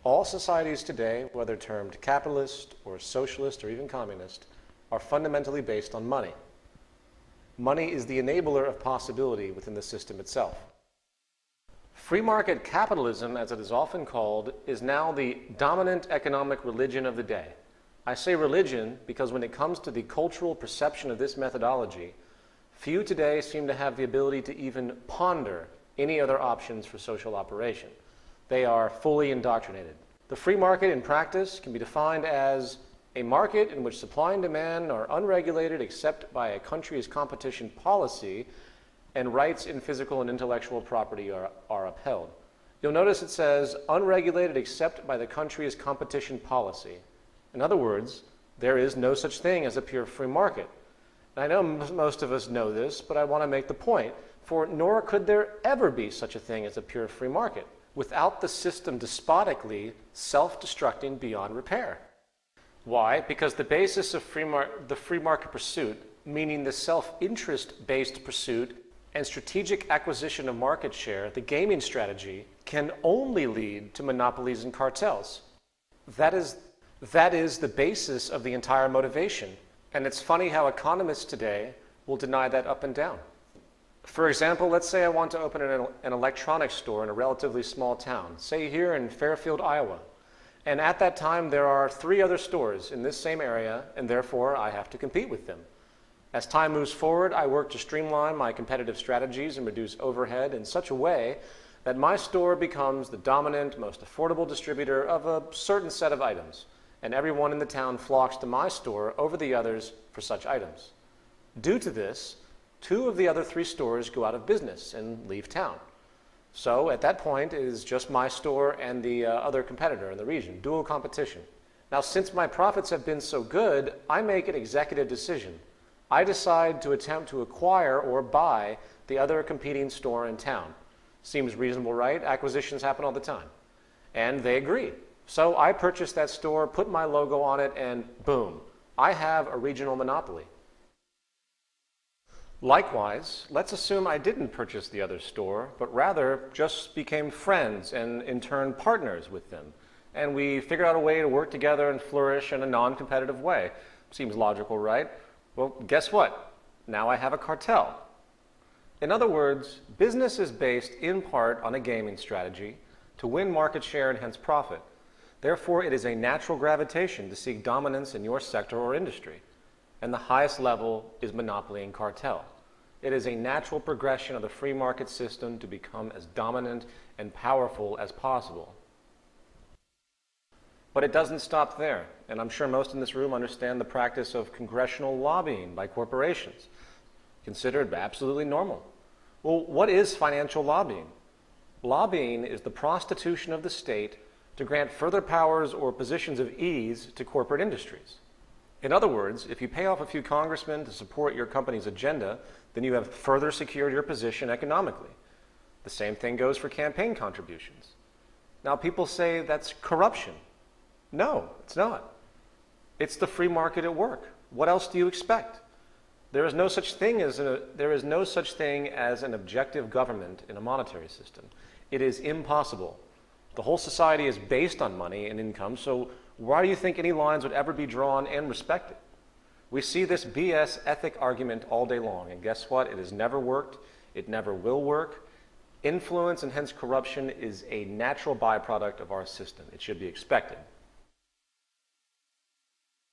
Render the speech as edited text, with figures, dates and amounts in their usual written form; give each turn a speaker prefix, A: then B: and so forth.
A: All societies today, whether termed capitalist or socialist or even communist, are fundamentally based on money. Money is the enabler of possibility within the system itself. Free market capitalism, as it is often called, is now the dominant economic religion of the day. I say religion because when it comes to the cultural perception of this methodology, few today seem to have the ability to even ponder any other options for social operation. They are fully indoctrinated. The free market in practice can be defined as a market in which supply and demand are unregulated except by a country's competition policy, and rights in physical and intellectual property are upheld. You'll notice it says unregulated except by the country's competition policy. In other words, there is no such thing as a pure free market. And I know most of us know this, but I want to make the point, for nor could there ever be such a thing as a pure free market without the system despotically self-destructing beyond repair. Why? Because the basis of the free market pursuit, meaning the self-interest-based pursuit and strategic acquisition of market share, the gaming strategy, can only lead to monopolies and cartels. That is the basis of the entire motivation. And it's funny how economists today will deny that up and down. For example, let's say I want to open an electronics store in a relatively small town, say here in Fairfield, Iowa. And at that time, there are 3 other stores in this same area, and therefore I have to compete with them. As time moves forward, I work to streamline my competitive strategies and reduce overhead in such a way that my store becomes the dominant, most affordable distributor of a certain set of items, and everyone in the town flocks to my store over the others for such items. Due to this, 2 of the other 3 stores go out of business and leave town. So at that point, it is just my store and the other competitor in the region, dual competition. Now, since my profits have been so good, I make an executive decision. I decide to attempt to acquire or buy the other competing store in town. Seems reasonable, right? Acquisitions happen all the time. And they agree. So I purchase that store, put my logo on it, and boom, I have a regional monopoly. Likewise, let's assume I didn't purchase the other store, but rather just became friends and in turn partners with them. And we figured out a way to work together and flourish in a non-competitive way. Seems logical, right? Well, guess what? Now I have a cartel. In other words, business is based in part on a gaming strategy to win market share and hence profit. Therefore, it is a natural gravitation to seek dominance in your sector or industry. And the highest level is monopoly and cartel. It is a natural progression of the free market system to become as dominant and powerful as possible. But it doesn't stop there, and I'm sure most in this room understand the practice of congressional lobbying by corporations, considered absolutely normal. Well, what is financial lobbying? Lobbying is the prostitution of the state to grant further powers or positions of ease to corporate industries. In other words, if you pay off a few congressmen to support your company's agenda, then you have further secured your position economically. The same thing goes for campaign contributions. Now, people say that's corruption. No, it's not. It's the free market at work. What else do you expect? There is no such thing as an objective government in a monetary system. It is impossible. The whole society is based on money and income, so why do you think any lines would ever be drawn and respected? We see this BS ethic argument all day long, and guess what? It has never worked. It never will work. Influence and hence corruption is a natural byproduct of our system. It should be expected.